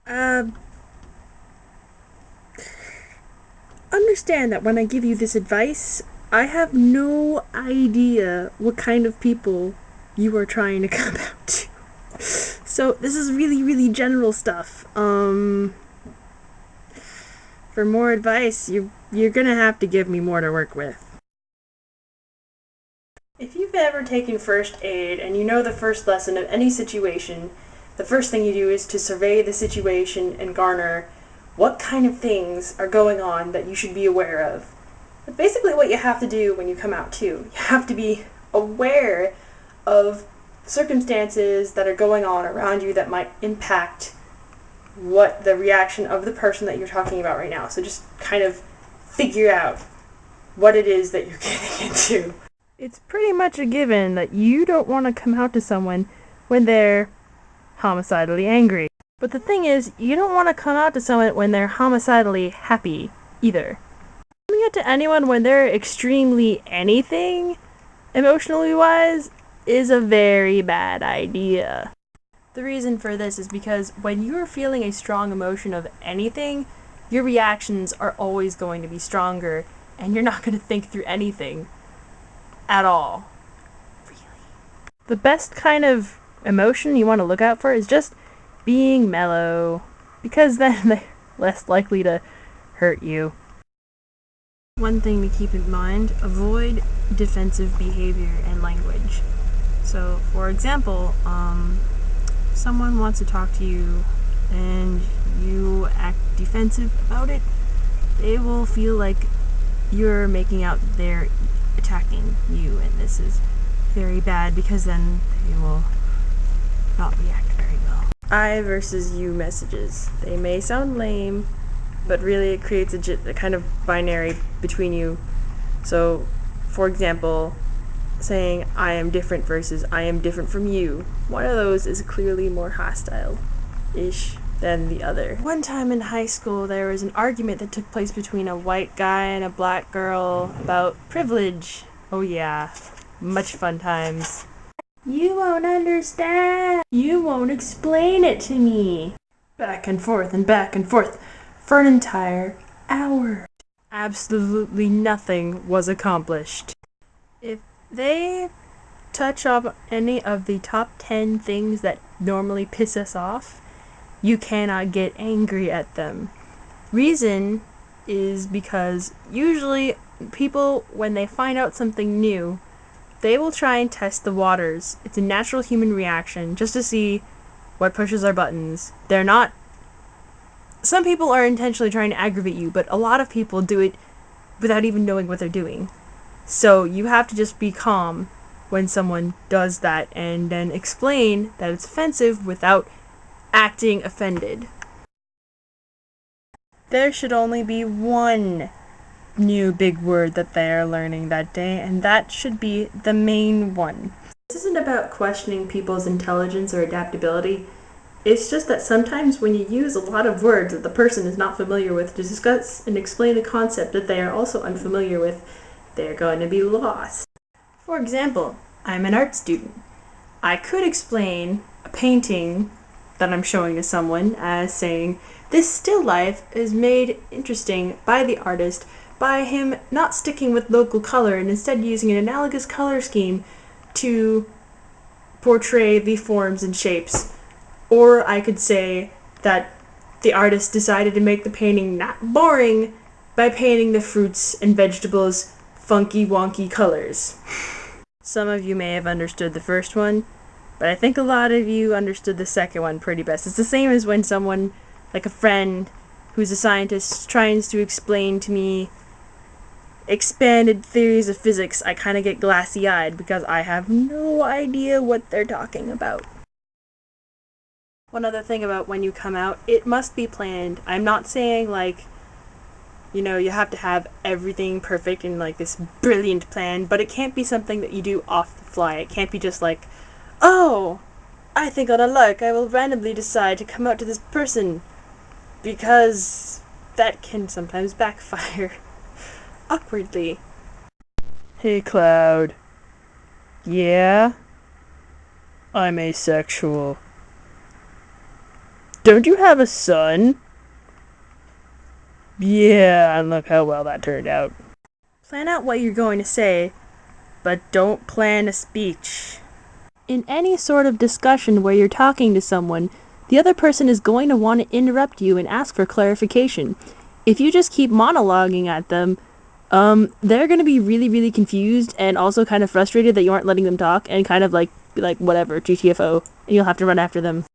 Uh, Understand that when I give you this advice, I have no idea what kind of people you are trying to come out to. So this is really, really general stuff. For more advice, you're gonna have to give me more to work with. If you've ever taken first aid and you know the first lesson of any situation, the first thing you do is to survey the situation and garner what kind of things are going on that you should be aware of. That's basically what you have to do when you come out too. You have to be aware of circumstances that are going on around you that might impact what the reaction of the person that you're talking about right now. So just kind of figure out what it is that you're getting into. It's pretty much a given that you don't want to come out to someone when they're homicidally angry. But the thing is, you don't want to come out to someone when they're homicidally happy, either. Coming out to anyone when they're extremely anything, emotionally wise, is a very bad idea. The reason for this is because when you're feeling a strong emotion of anything, your reactions are always going to be stronger, and you're not going to think through anything at all. Really. The best kind of emotion you want to look out for is just being mellow, because then they're less likely to hurt you. One thing to keep in mind, avoid defensive behavior and language. So, for example, someone wants to talk to you and you act defensive about it, they will feel like you're making out they're attacking you, and this is very bad because then they will not react very well. I versus you messages. They may sound lame, but really it creates a kind of binary between you. So, for example, saying I am different versus I am different from you. One of those is clearly more hostile-ish than the other. One time in high school, there was an argument that took place between a white guy and a black girl about privilege. Oh yeah, much fun times. You won't understand. You won't explain it to me. Back and forth for an entire hour. Absolutely nothing was accomplished. If they touch on any of the top 10 things that normally piss us off, you cannot get angry at them. Reason is because usually people, when they find out something new, they will try and test the waters. It's a natural human reaction just to see what pushes our buttons. They're not... Some people are intentionally trying to aggravate you, but a lot of people do it without even knowing what they're doing. So you have to just be calm when someone does that and then explain that it's offensive without acting offended. There should only be one new big word that they are learning that day, and that should be the main one. This isn't about questioning people's intelligence or adaptability. It's just that sometimes when you use a lot of words that the person is not familiar with to discuss and explain a concept that they are also unfamiliar with, they're going to be lost. For example, I'm an art student. I could explain a painting that I'm showing to someone as saying, this still life is made interesting by the artist by him not sticking with local color and instead using an analogous color scheme to portray the forms and shapes. Or I could say that the artist decided to make the painting not boring by painting the fruits and vegetables funky wonky colors. Some of you may have understood the first one, but I think a lot of you understood the second one pretty best. It's the same as when someone, like a friend who's a scientist, tries to explain to me expanded theories of physics. I kind of get glassy-eyed because I have no idea what they're talking about. One other thing about when you come out, it must be planned. I'm not saying like, you know, you have to have everything perfect in like this brilliant plan, but it can't be something that you do off the fly. It can't be just like, oh, I think on a lark I will randomly decide to come out to this person, because that can sometimes backfire awkwardly. Hey Cloud. Yeah? I'm asexual. Don't you have a son? Yeah, and look how well that turned out. Plan out what you're going to say, but don't plan a speech. In any sort of discussion where you're talking to someone, the other person is going to want to interrupt you and ask for clarification. If you just keep monologuing at them, they're going to be really, really confused and also kind of frustrated that you aren't letting them talk and kind of like, be like, whatever, GTFO, and you'll have to run after them.